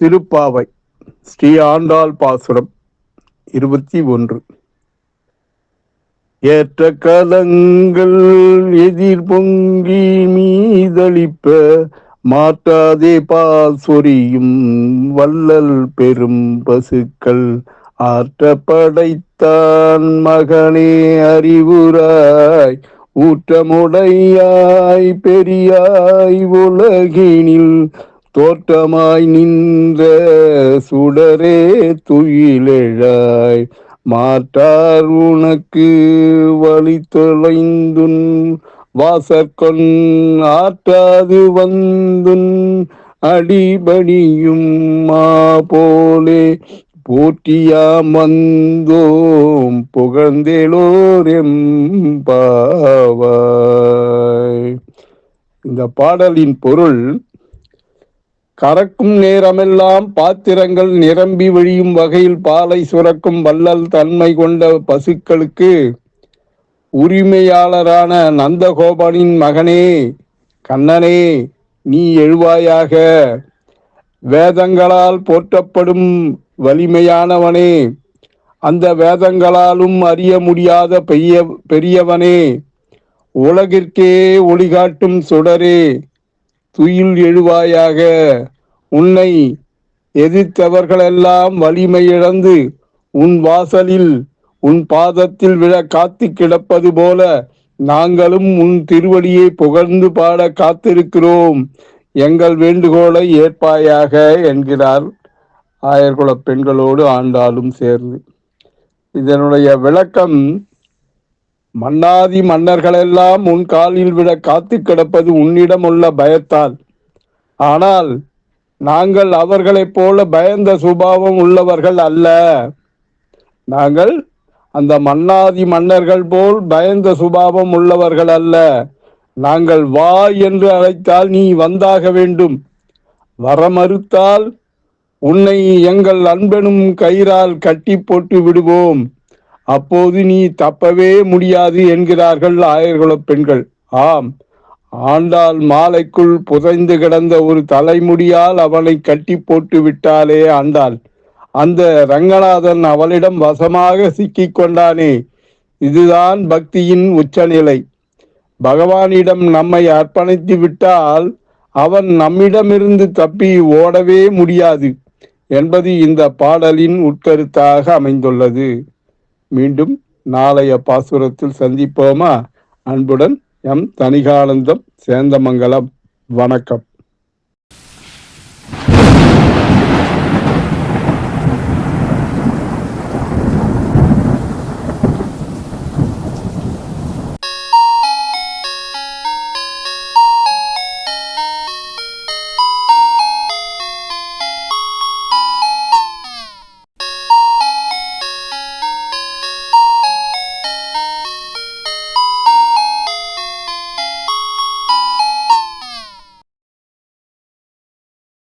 திருப்பாவை ஸ்ரீ ஆண்டாள் பாசுரம் 21. ஏற்ற கலங்கள் எதிர் பொங்கி மீதளிப்ப மாற்றாதே பால் சொரியும் வள்ளல் பெரும் பசுக்கள் ஆற்ற படைத்தான் மகனே அறிவுராய் ஊற்றமுடையாய் பெரியாய் உலகினில் தோற்றமாய் நின்ற சுடரே துயிலெழாய் மாற்றார் உனக்கு வழி தொலைந்துன் வாசற்கொன் ஆற்றாது வந்துன் அடிபடியும் மா போலே போற்றியாம் வந்தோம் புகழ்ந்தேலோர் எம்பாவாய். இந்த பாடலின் பொருள்: கறக்கும் நேரமெல்லாம் பாத்திரங்கள் நிரம்பி வழியும் வகையில் பாலை சுரக்கும் வள்ளல் தன்மை கொண்ட பசுக்களுக்கு உரிமையாளரான நந்தகோபனின் மகனே கண்ணனே, நீ எழுவாயாக. வேதங்களால் போற்றப்படும் வலிமையானவனே, அந்த வேதங்களாலும் அறிய முடியாத பெரியவனே, உலகிற்கே ஒளிகாட்டும் சுடரே, துயில் எழுவாயாக. உன்னை எதிர்த்தவர்களெல்லாம் வலிமை இழந்து உன் வாசலில் உன் பாதத்தில் விழ காத்து கிடப்பது போல நாங்களும் உன் திருவடியை புகழ்ந்து பாட காத்திருக்கிறோம். எங்கள் வேண்டுகோளை ஏற்பாயாக என்கிறார் ஆயர்குல பெண்களோடு ஆண்டாலும் சேர்ந்து. இதனுடைய விளக்கம்: மன்னாதி மன்னர்களெல்லாம் உன் காலில் விட காத்து கிடப்பது உன்னிடம் உள்ள பயத்தால். ஆனால் நாங்கள் அவர்களைப் போல பயந்த சுபாவம் உள்ளவர்கள் அல்ல. நாங்கள் அந்த மன்னாதி மன்னர்கள் போல் பயந்த சுபாவம் உள்ளவர்கள் அல்ல. நாங்கள் வா என்று அழைத்தால் நீ வந்தாக வேண்டும். வர மறுத்தால் உன்னை எங்கள் அன்பெனும் கயிறால் கட்டி போட்டு விடுவோம். அப்போது நீ தப்பவே முடியாது என்கிறார்கள் ஆயர்குல பெண்கள். ஆம், ஆண்டாள் மாலைக்குள் புதைந்து கிடந்த ஒரு தலைமுடியால் அவனை கட்டி போட்டு விட்டாளே ஆண்டாள். அந்த ரங்கநாதன் அவளிடம் வசமாக சிக்கிக் கொண்டானே. இதுதான் பக்தியின் உச்சநிலை. பகவானிடம் நம்மை அர்ப்பணித்து விட்டால் அவன் நம்மிடமிருந்து தப்பி ஓடவே முடியாது என்பது இந்த பாடலின் உட்கருத்தாக அமைந்துள்ளது. மீண்டும் நாளைய பாசுரத்தில் சந்திப்போமா? அன்புடன் எம் தணிகானந்தம், சேந்தமங்கலம். வணக்கம்.